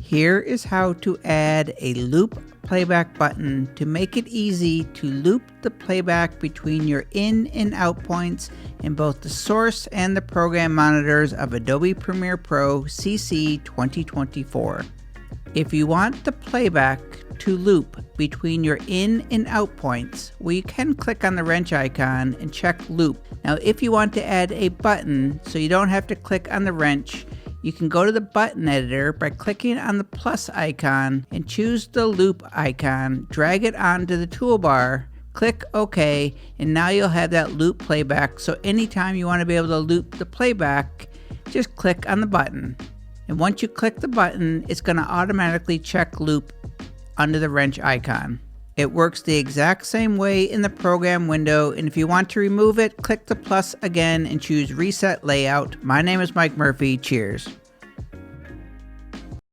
Here is how to add a loop playback button to make it easy to loop the playback between your in and out points in both the source and the program monitors of Adobe Premiere Pro CC 2024. If you want the playback to loop between your in and out points, well, you can click on the wrench icon and check loop. Now, if you want to add a button so you don't have to click on the wrench, you can go to the button editor by clicking on the plus icon and choose the loop icon, drag it onto the toolbar, click OK, and now you'll have that loop playback. So anytime you want to be able to loop the playback, just click on the button. And once you click the button, it's going to automatically check loop under the wrench icon. It works the exact same way in the program window, and if you want to remove it, click the plus again and choose Reset Layout. My name is Mike Murphy. Cheers.